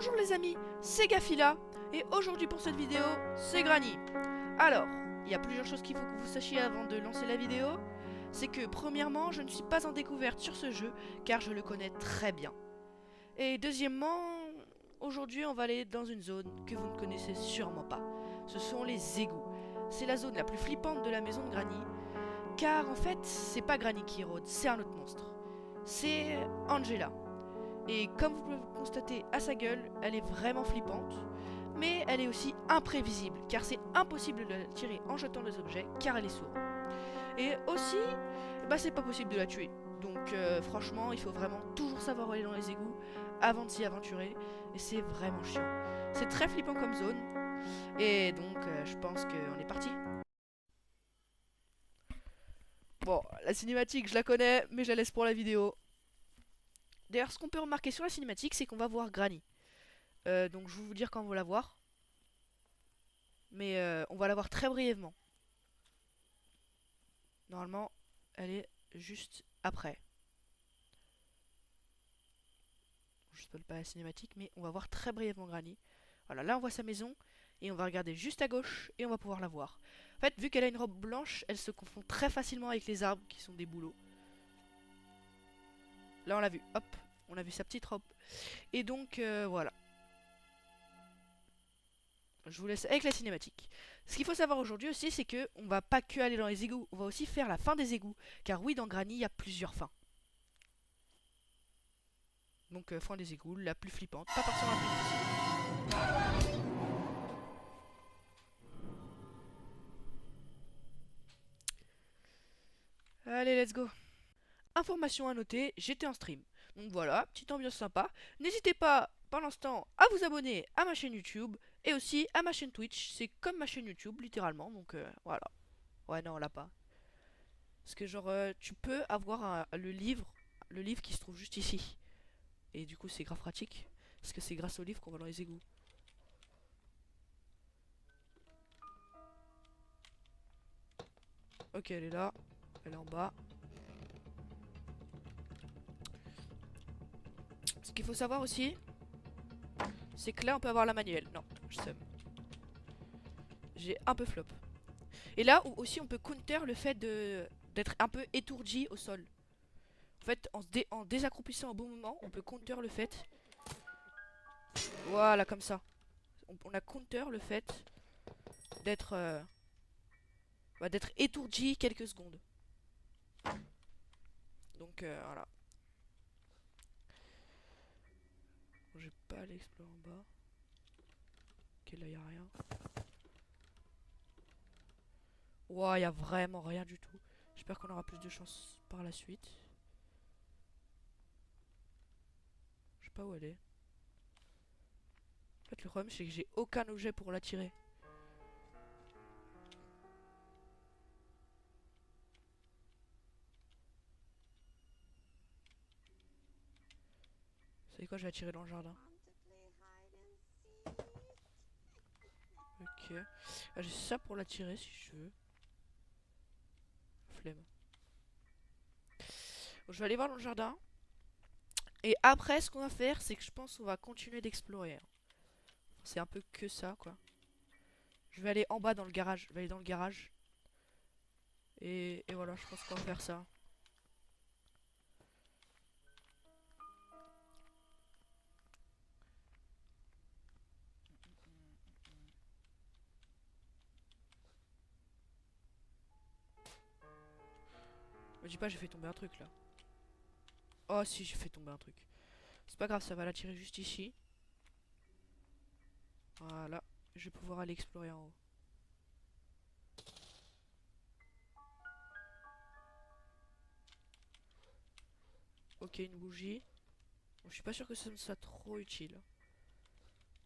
Bonjour les amis, c'est Gafila, et aujourd'hui pour cette vidéo, c'est Granny. Alors, il y a plusieurs choses qu'il faut que vous sachiez avant de lancer la vidéo. C'est que premièrement, je ne suis pas en découverte sur ce jeu, car je le connais très bien. Et deuxièmement, aujourd'hui on va aller dans une zone que vous ne connaissez sûrement pas. Ce sont les égouts. C'est la zone la plus flippante de la maison de Granny, car en fait, c'est pas Granny qui rôde, c'est un autre monstre. C'est Angela. Et comme vous pouvez le constater à sa gueule, elle est vraiment flippante, mais elle est aussi imprévisible, car c'est impossible de la tirer en jetant des objets, car elle est sourde. Et aussi, bah c'est pas possible de la tuer. Donc franchement, il faut vraiment toujours savoir aller dans les égouts avant de s'y aventurer, et c'est vraiment chiant. C'est très flippant comme zone, et donc je pense qu'on est parti. Bon, la cinématique, je la connais, mais je la laisse pour la vidéo. D'ailleurs, ce qu'on peut remarquer sur la cinématique, c'est qu'on va voir Granny. Donc je vais vous dire quand on va la voir. Mais on va la voir très brièvement. Normalement, elle est juste après. Je ne spoil pas la cinématique, mais on va voir très brièvement Granny. Voilà, là on voit sa maison, et on va regarder juste à gauche, et on va pouvoir la voir. En fait, vu qu'elle a une robe blanche, elle se confond très facilement avec les arbres, qui sont des bouleaux. Là on l'a vu, hop, on a vu sa petite robe. Et donc, voilà. Je vous laisse avec la cinématique. Ce qu'il faut savoir aujourd'hui aussi, c'est que on va pas que aller dans les égouts, on va aussi faire la fin des égouts. Car oui, dans Granny, il y a plusieurs fins. Donc fin des égouts, la plus flippante, pas forcément la plus difficile. Allez, let's go. Information à noter, j'étais en stream. Donc voilà, petite ambiance sympa. N'hésitez pas, pendant ce temps, à vous abonner à ma chaîne YouTube et aussi à ma chaîne Twitch. C'est comme ma chaîne YouTube, littéralement. Donc voilà. Ouais, non, on l'a pas. Parce que genre, tu peux avoir le livre qui se trouve juste ici. Et du coup, c'est grave pratique. Parce que c'est grâce au livre qu'on va dans les égouts. Ok, elle est là. Elle est en bas. Ce qu'il faut savoir aussi, c'est que là, on peut avoir la manuelle. Non, je sais. J'ai un peu flop. Et là où aussi, on peut counter le fait d'être un peu étourdi au sol. En fait, en désaccroupissant au bon moment, on peut counter le fait. Voilà, comme ça. On a counter le fait d'être d'être étourdi quelques secondes. Donc voilà. Bon, j'ai pas allé explorer en bas. Ok, là y a rien. Ouah, y a vraiment rien du tout. J'espère qu'on aura plus de chance par la suite. Je sais pas où elle est. En fait, le problème, c'est que j'ai aucun objet pour la tirer. Vous savez quoi, je vais la tirer dans le jardin. Ok. Ah, j'ai ça pour la tirer si je veux. Flemme. Bon, je vais aller voir dans le jardin. Et après, ce qu'on va faire, c'est que je pense qu'on va continuer d'explorer. C'est un peu que ça, quoi. Je vais aller en bas dans le garage. Je vais aller dans le garage. Et voilà, je pense qu'on va faire ça. Me dis pas, j'ai fait tomber un truc là. Oh, si, j'ai fait tomber un truc. C'est pas grave, ça va la tirer juste ici. Voilà. Je vais pouvoir aller explorer en haut. Ok, une bougie. Bon, je suis pas sûr que ça me soit trop utile.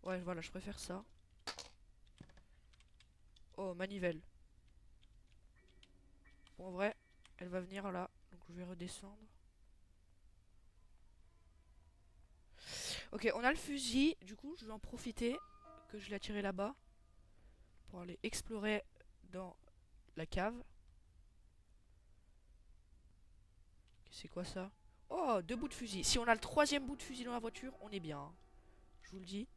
Ouais, voilà, je préfère ça. Oh, manivelle. Bon, en vrai, elle va venir là. Donc je vais redescendre. Ok, on a le fusil. Du coup, je vais en profiter que je l'ai tiré là-bas. Pour aller explorer dans la cave. C'est quoi ça? Oh, deux bouts de fusil. Si on a le troisième bout de fusil dans la voiture, on est bien. Je vous le dis.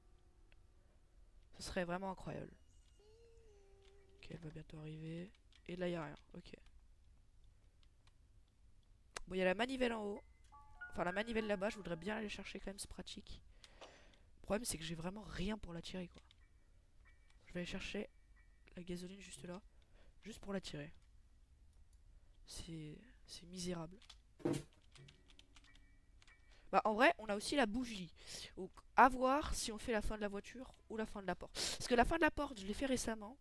Ce serait vraiment incroyable. Ok, elle va bientôt arriver. Et là, il n'y a rien. Ok. Bon, il y a la manivelle en haut. Enfin, la manivelle là-bas, je voudrais bien aller chercher quand même, c'est pratique. Le problème, c'est que j'ai vraiment rien pour la tirer, quoi. Je vais aller chercher la gasoline juste là. Juste pour la tirer. C'est misérable. Bah, en vrai, on a aussi la bougie. Donc, à voir si on fait la fin de la voiture ou la fin de la porte. Parce que la fin de la porte, je l'ai fait récemment.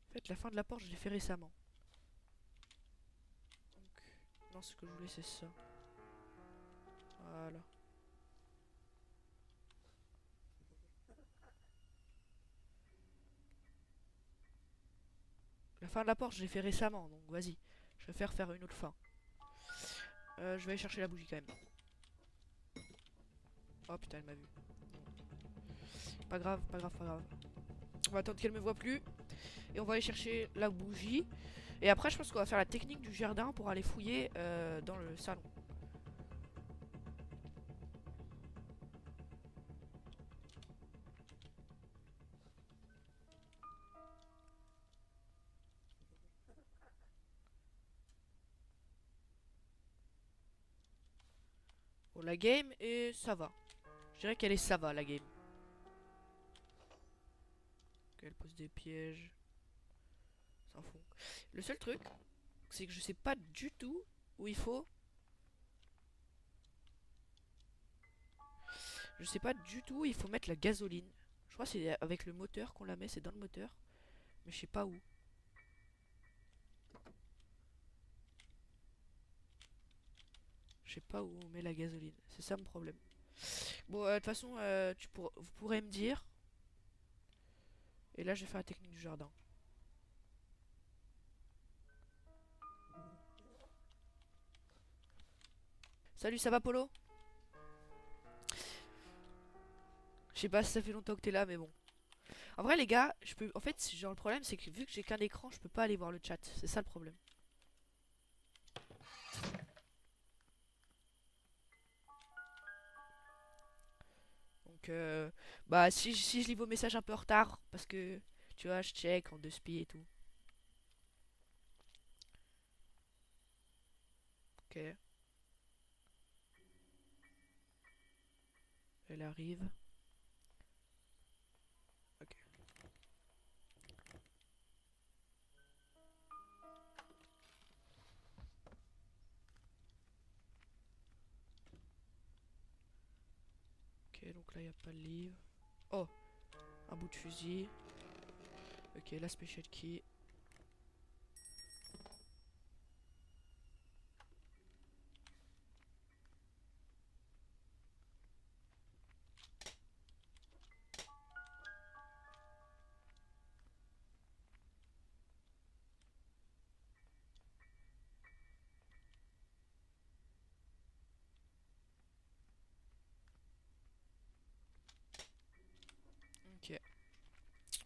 En fait, la fin de la porte, je l'ai fait récemment. Donc, non, ce que je voulais, c'est ça. Voilà. La fin de la porte, je l'ai fait récemment, donc vas-y. Je vais faire une autre fin. Je vais aller chercher la bougie quand même. Oh putain, elle m'a vu. Pas grave, pas grave, pas grave. On va attendre qu'elle me voit plus. Et on va aller chercher la bougie. Et après, je pense qu'on va faire la technique du jardin pour aller fouiller dans le salon. Bon, la game, et ça va. Je dirais qu'elle est ça va, la game. Qu'elle pose des pièges. S'en fout. Le seul truc, c'est que je sais pas du tout où il faut. Je sais pas du tout où il faut mettre la gasoline. Je crois que c'est avec le moteur qu'on la met, c'est dans le moteur. Mais je sais pas où. Je sais pas où on met la gasoline. C'est ça mon problème. Bon, de toute façon, vous pourrez me dire. Et là, je vais faire la technique du jardin. Salut, ça va, Polo? Je sais pas si ça fait longtemps que t'es là, mais bon. En vrai, les gars, je peux. En fait, genre, le problème, c'est que vu que j'ai qu'un écran, je peux pas aller voir le chat. C'est ça le problème. Donc, bah, si je lis vos messages un peu en retard, parce que, tu vois, je check en deux spi et tout. Ok. Elle arrive. Ok. Ok, donc là, y a pas de livre. Oh, un bout de fusil. Ok, la special key. Ok.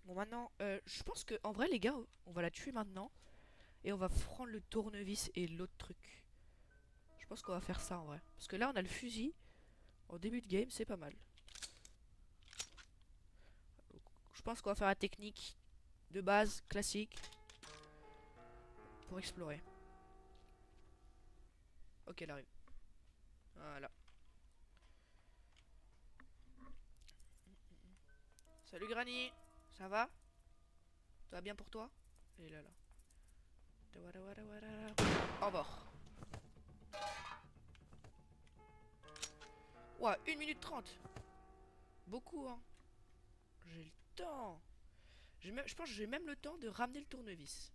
Bon, maintenant, je pense que en vrai, les gars, on va la tuer maintenant. Et on va prendre le tournevis et l'autre truc. Je pense qu'on va faire ça en vrai. Parce que là, on a le fusil. Au début de game, c'est pas mal. Donc, je pense qu'on va faire la technique de base, classique. Pour explorer. Ok, elle arrive. Voilà. Salut Granny. Ça va? Ça va bien pour toi? Elle est là, là. Au revoir. Ouah, 1 minute 30. Beaucoup, hein. J'ai le temps. Je pense que j'ai même le temps de ramener le tournevis.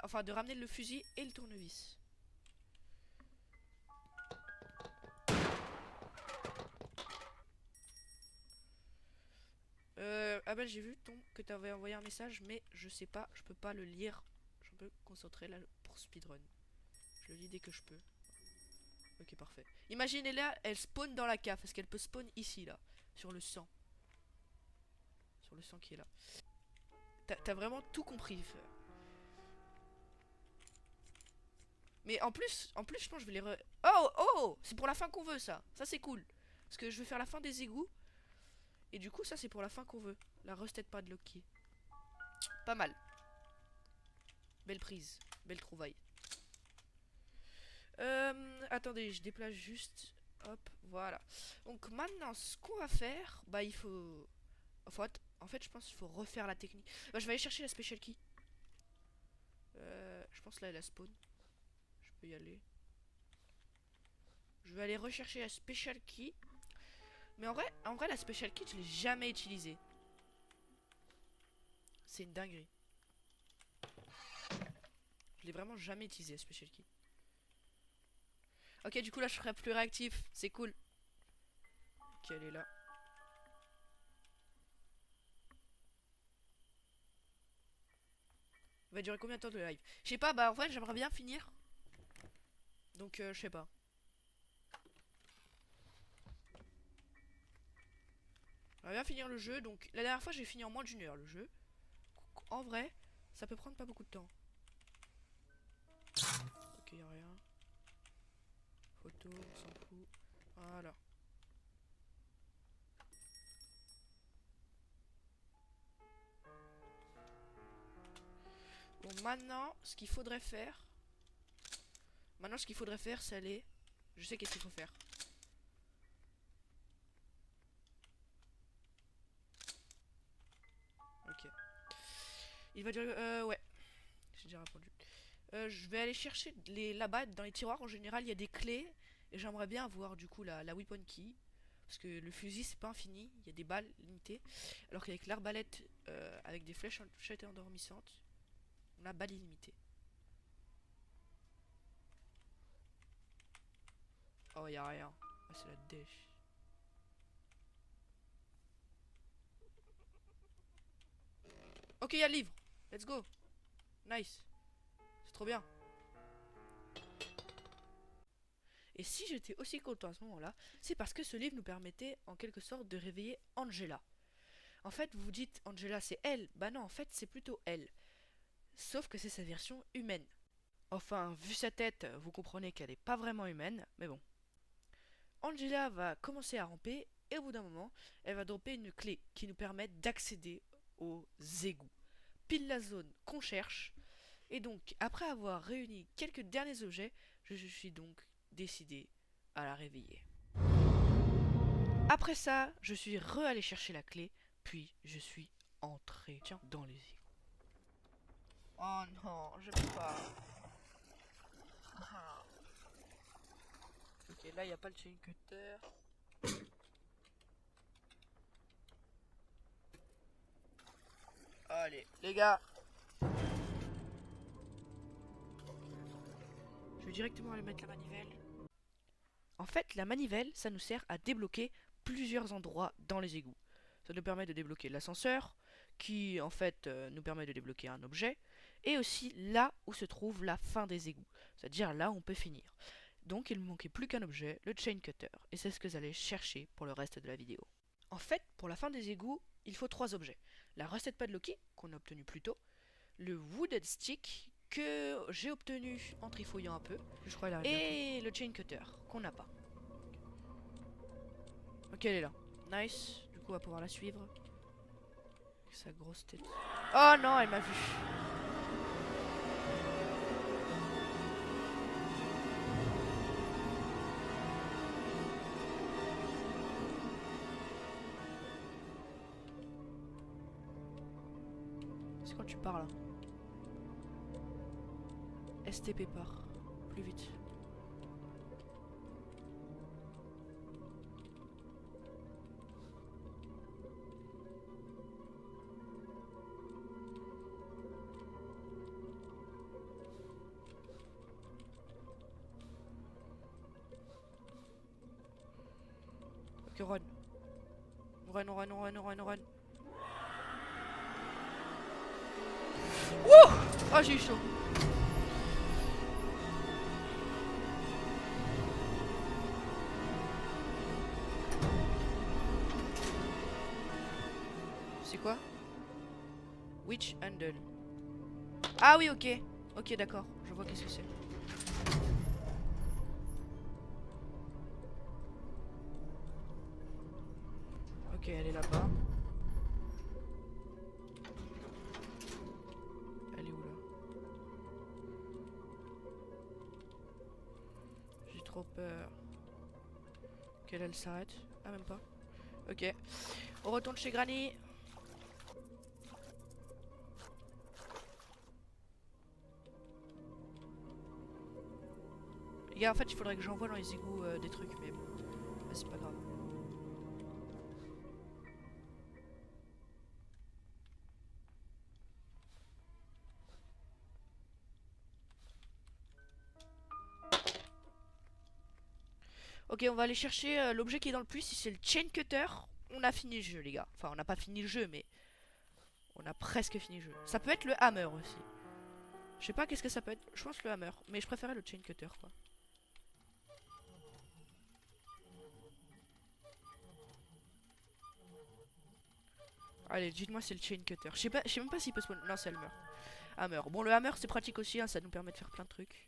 Enfin, de ramener le fusil et le tournevis. Abel, j'ai vu que t'avais envoyé un message, mais je sais pas, je peux pas le lire. Je peux me concentrer là pour speedrun. Je le lis dès que je peux. Ok, parfait. Imaginez là, elle spawn dans la cave, parce qu'elle peut spawn ici, là, sur le sang. Sur le sang qui est là. T'as vraiment tout compris. Mais en plus, je pense que je vais les Oh, oh, c'est pour la fin qu'on veut, ça. Ça, c'est cool. Parce que je vais faire la fin des égouts. Et du coup, ça, c'est pour la fin qu'on veut. La Rusted Padlock. Pas mal. Belle prise. Belle trouvaille. Attendez, je déplace juste. Hop, voilà. Donc maintenant, ce qu'on va faire, bah il faut... En fait, je pense qu'il faut refaire la technique. Bah, je vais aller chercher la special key. Je pense là, elle a spawn. Je peux y aller. Je vais aller rechercher la special key. Mais en vrai, la special key, je l'ai jamais utilisée. C'est une dinguerie. Je l'ai vraiment jamais utilisée, la special key. Ok, du coup, là, je serai plus réactif. C'est cool. Ok, elle est là. Va durer combien de temps de live? Je sais pas, bah en vrai, j'aimerais bien finir. Donc, je sais pas. J'aimerais bien finir le jeu. Donc, la dernière fois, j'ai fini en moins d'une heure le jeu. En vrai, ça peut prendre pas beaucoup de temps. Ok, y'a rien. Photo, on s'en fout. Voilà. Bon, maintenant, ce qu'il faudrait faire. C'est aller. Je sais qu'est-ce qu'il faut faire. Ok. Il va durer. Ouais. J'ai déjà répondu. Je vais aller chercher là-bas, dans les tiroirs. En général, il y a des clés. Et j'aimerais bien avoir du coup la weapon key. Parce que le fusil, c'est pas infini. Il y a des balles limitées. Alors qu'avec l'arbalète, avec des flèches et endormissantes, on a balles illimitées. Oh, y a rien. Ah, c'est la dèche. Ok, y a le livre. Let's go. Nice. C'est trop bien. Et si j'étais aussi content à ce moment-là, c'est parce que ce livre nous permettait en quelque sorte de réveiller Angela. En fait, vous vous dites Angela c'est elle. Bah non, en fait c'est plutôt elle. Sauf que c'est sa version humaine. Enfin, vu sa tête, vous comprenez qu'elle n'est pas vraiment humaine, mais bon. Angela va commencer à ramper et au bout d'un moment, elle va dropper une clé qui nous permet d'accéder aux égouts. Pile la zone qu'on cherche. Et donc, après avoir réuni quelques derniers objets, je suis donc décidé à la réveiller. Après ça, je suis re-allé chercher la clé, puis je suis entré dans les égouts. Oh non, je peux pas. Ok, là il n'y a pas le chain cutter. Allez, les gars. Je vais directement aller mettre la manivelle. En fait, la manivelle, ça nous sert à débloquer plusieurs endroits dans les égouts. Ça nous permet de débloquer l'ascenseur, qui en fait nous permet de débloquer un objet, et aussi là où se trouve la fin des égouts, c'est-à-dire là où on peut finir. Donc il ne manquait plus qu'un objet, le chain cutter, et c'est ce que j'allais chercher pour le reste de la vidéo. En fait, pour la fin des égouts, il faut 3 objets. La Rusted Padlock, qu'on a obtenu plus tôt, le Wooded Stick, que j'ai obtenu en trifouillant un peu, je crois et le chain cutter, qu'on n'a pas. Ok, elle est là. Nice. Du coup, on va pouvoir la suivre. Avec sa grosse tête. Oh non, elle m'a vu. C'est quand tu pars là. STP part. Plus vite. Ok, run. Run, run, run, run, run. Wouh! Oh, j'ai eu chaud. C'est quoi? Witch Handle. Ah oui, ok. Ok, d'accord. Je vois qu'est-ce que c'est. Ok, elle est là-bas. Elle est où là? J'ai trop peur. Ok, là, elle s'arrête. Ah, même pas. Ok. On retourne chez Granny. Les gars, en fait, il faudrait que j'envoie dans les égouts des trucs, mais bon, bah, c'est pas grave. Ok, on va aller chercher l'objet qui est dans le puits. Si c'est le chain cutter, on a fini le jeu, les gars. Enfin, on n'a pas fini le jeu, mais on a presque fini le jeu. Ça peut être le hammer aussi. Je sais pas qu'est-ce que ça peut être. Je pense le hammer, mais je préférais le chain cutter, quoi. Allez, dites-moi c'est le chain cutter. Je sais même pas s'il peut spawn. Non, c'est le hammer. Hammer. Bon, le hammer c'est pratique aussi, hein, ça nous permet de faire plein de trucs.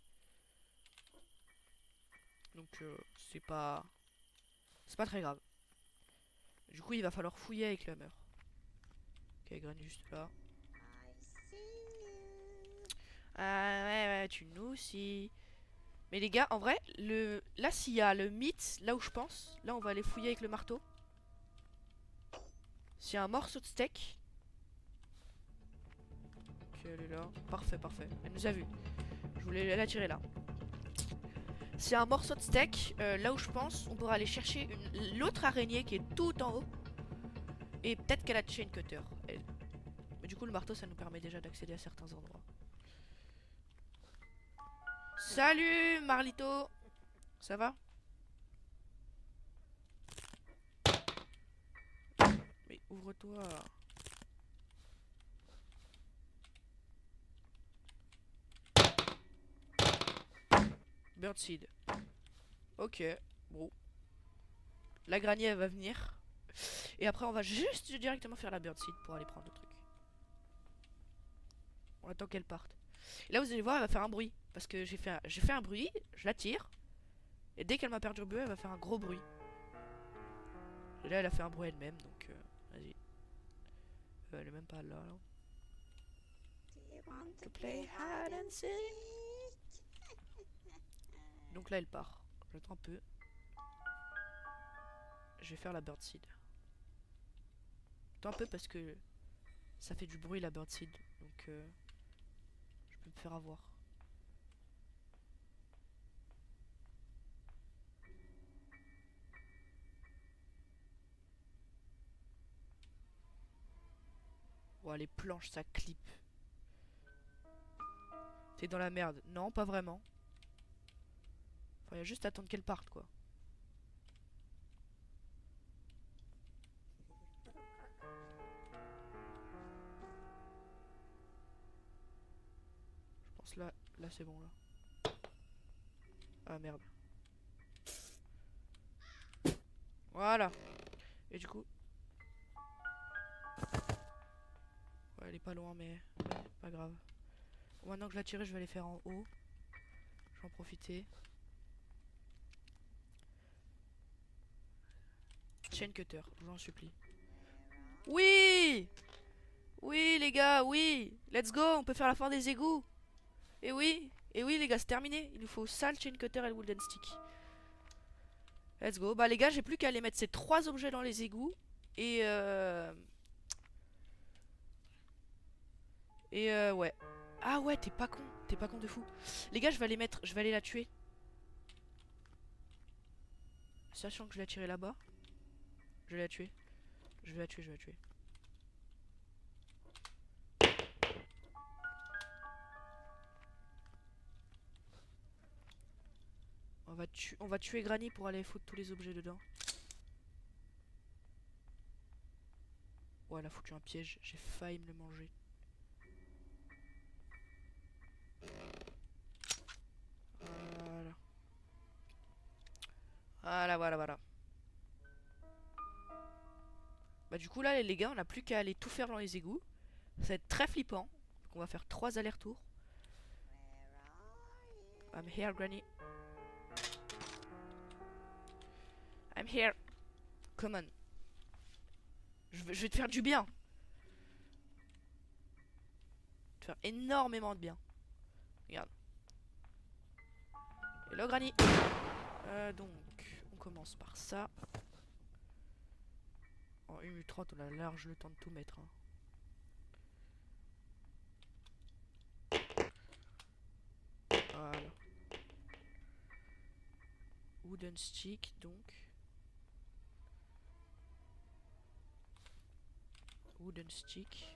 Donc c'est pas très grave. Du coup, il va falloir fouiller avec le hammer. Ok, Granny juste là. Ah ouais, tu nous aussi. Mais les gars, en vrai, là s'il y a le mythe, là où je pense, là on va aller fouiller avec le marteau. S'il y a un morceau de steak. Ok, elle est là. Parfait, parfait. Elle nous a vu. Je voulais l'attirer là. C'est un morceau de steak. Là où je pense, on pourra aller chercher l'autre araignée qui est tout en haut. Et peut-être qu'elle a de chain cutter, elle. Mais du coup, le marteau, ça nous permet déjà d'accéder à certains endroits. Salut, Marlito. Ça va? Mais ouvre-toi. Birdseed. Ok, bon. La Granny, elle va venir. Et après, on va juste directement faire la birdseed pour aller prendre le truc. On attend qu'elle parte. Et là, vous allez voir, elle va faire un bruit. Parce que j'ai fait un bruit, je la tire. Et dès qu'elle m'a perdu le but, elle va faire un gros bruit. Et là, elle a fait un bruit elle-même, donc vas-y. Elle est même pas là. To play hide and seek. Donc là, elle part. J'attends un peu. Je vais faire la birdseed. J'attends un peu parce que ça fait du bruit la birdseed. Donc je peux me faire avoir. Oh, les planches, ça clip. T'es dans la merde. Non, pas vraiment. Enfin, il y a juste à attendre qu'elle parte, quoi. Je pense là c'est bon, là. Ah, merde. Voilà. Et du coup... Ouais, elle est pas loin, mais pas grave. Bon, maintenant que je l'ai tiré, je vais aller faire en haut. Je vais en profiter. Chain cutter, je vous en supplie. Oui! Oui, les gars, oui! Let's go, on peut faire la fin des égouts! Et oui, les gars, c'est terminé. Il nous faut ça, le chain cutter et le wooden stick. Let's go. Bah, les gars, j'ai plus qu'à aller mettre ces 3 objets dans les égouts. Et ouais. Ah ouais, t'es pas con de fou. Les gars, je vais aller mettre, je vais aller la tuer. Sachant que je l'ai tiré là-bas. Je vais la tuer. Je vais la tuer, je vais la tuer. On va tuer Granny pour aller foutre tous les objets dedans. Ouais, elle a foutu un piège. J'ai failli me le manger. Voilà. Voilà. Bah du coup là les gars, on a plus qu'à aller tout faire dans les égouts. Ça va être très flippant. Donc on va faire 3 allers-retours. I'm here, Granny. I'm here. Come on. Je vais te faire du bien. Te faire énormément de bien. Regarde. Hello Granny. Donc, on commence par ça. En 1 minute 30, on a large le temps de tout mettre. Hein. Voilà. Wooden stick, donc. Wooden stick.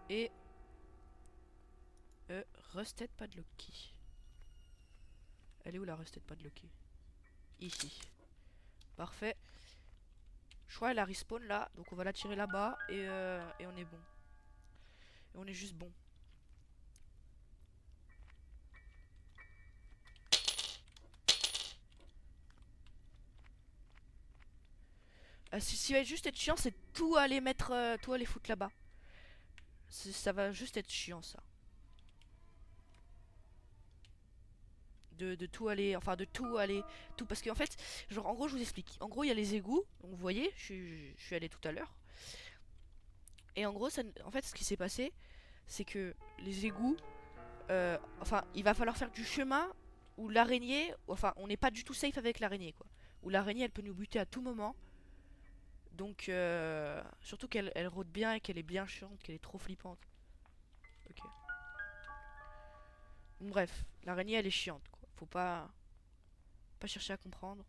Et Rusted Padlock Key. Elle est où la Rusted Padlock Key? Ici. Parfait. Je crois qu'elle a respawn là, donc on va la tirer là-bas et on est bon. Et on est juste bon. Ce qui va juste être chiant, c'est tout aller mettre, tout aller foutre là-bas. Ça va juste être chiant ça. De tout aller, enfin de tout aller, tout parce qu'en fait, genre en gros je vous explique. En gros il y a les égouts, donc vous voyez, je suis allé tout à l'heure. Et en gros, en fait ce qui s'est passé, c'est que les égouts, enfin il va falloir faire du chemin où l'araignée, enfin on n'est pas du tout safe avec l'araignée quoi. Où l'araignée elle peut nous buter à tout moment. Donc surtout qu'elle rôde bien et qu'elle est bien chiante, qu'elle est trop flippante. Ok. Bon, bref, l'araignée elle est chiante quoi. Faut pas chercher à comprendre.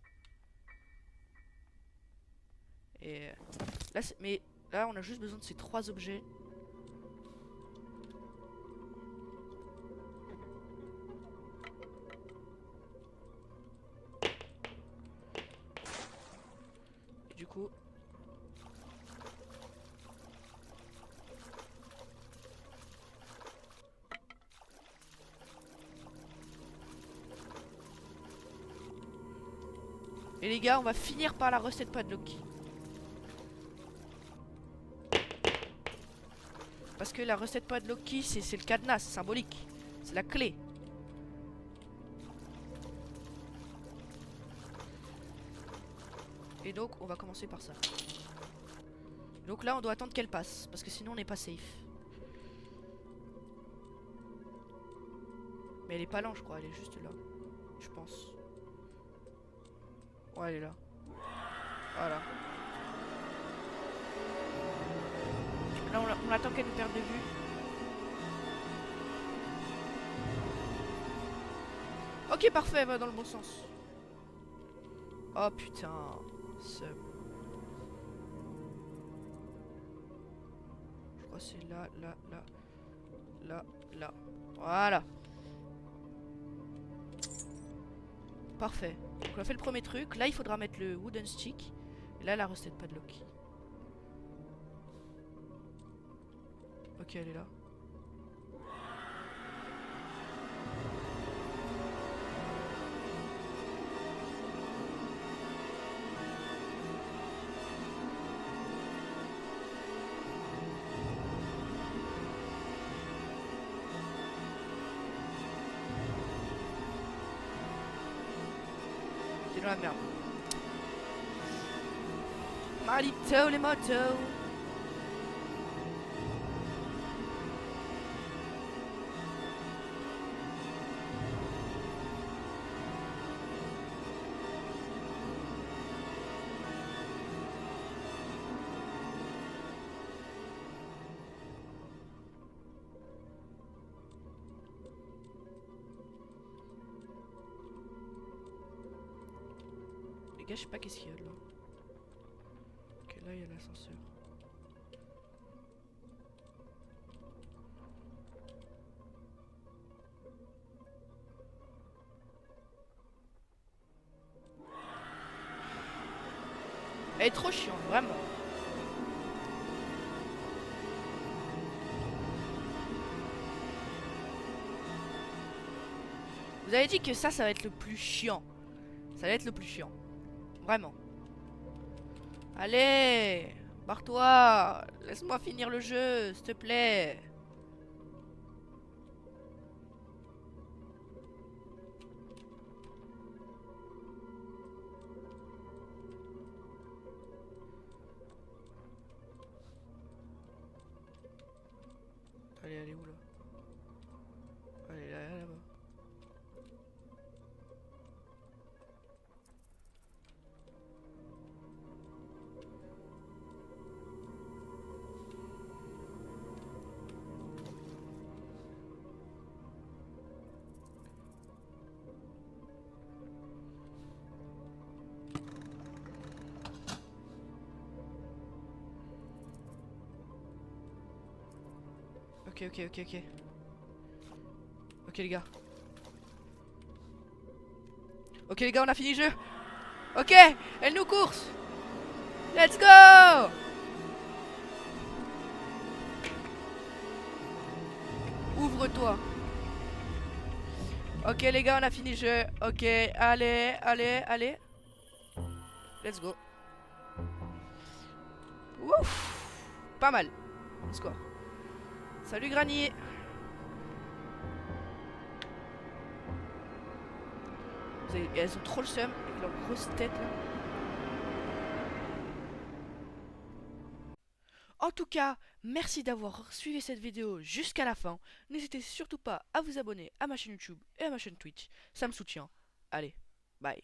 Et là, mais là, on a juste besoin de ces 3 objets. Et du coup, et les gars, on va finir par la Rusted Padlock. Parce que la Rusted Padlock Key, c'est le cadenas, c'est symbolique. C'est la clé. Et donc, on va commencer par ça. Donc là, on doit attendre qu'elle passe. Parce que sinon, on n'est pas safe. Mais elle est pas lente, je crois. Elle est juste là. Je pense. Ouais, elle est là. Voilà. Là, on attend qu'elle nous perde de vue. Ok, parfait, elle va dans le bon sens. Oh putain. Je crois que c'est là, là, là. Là, là. Voilà. Parfait. Donc on a fait le premier truc. Là, il faudra mettre le wooden stick. Et là, la Rusted Padlock. Ok, elle est là. C'est dans la merde. Malito les motos. Les gars, je sais pas qu'est-ce qu'il y a là. Ok, là il y a l'ascenseur. Elle est trop chiante, vraiment. Vous avez dit que ça va être le plus chiant. Ça va être le plus chiant. Vraiment. Allez, barre-toi. Laisse-moi finir le jeu, s'il te plaît. elle est où là? Elle est là, là-bas. Ok. Ok les gars. Ok les gars, on a fini le jeu. Ok, elle nous course. Let's go. Ouvre-toi. Ok les gars, on a fini le jeu. Ok, allez. Let's go. Ouf. Pas mal. Score. Salut Granny. Elles ont trop le seum avec leur grosse tête là. En tout cas, merci d'avoir suivi cette vidéo jusqu'à la fin. N'hésitez surtout pas à vous abonner à ma chaîne YouTube et à ma chaîne Twitch. Ça me soutient. Allez, bye.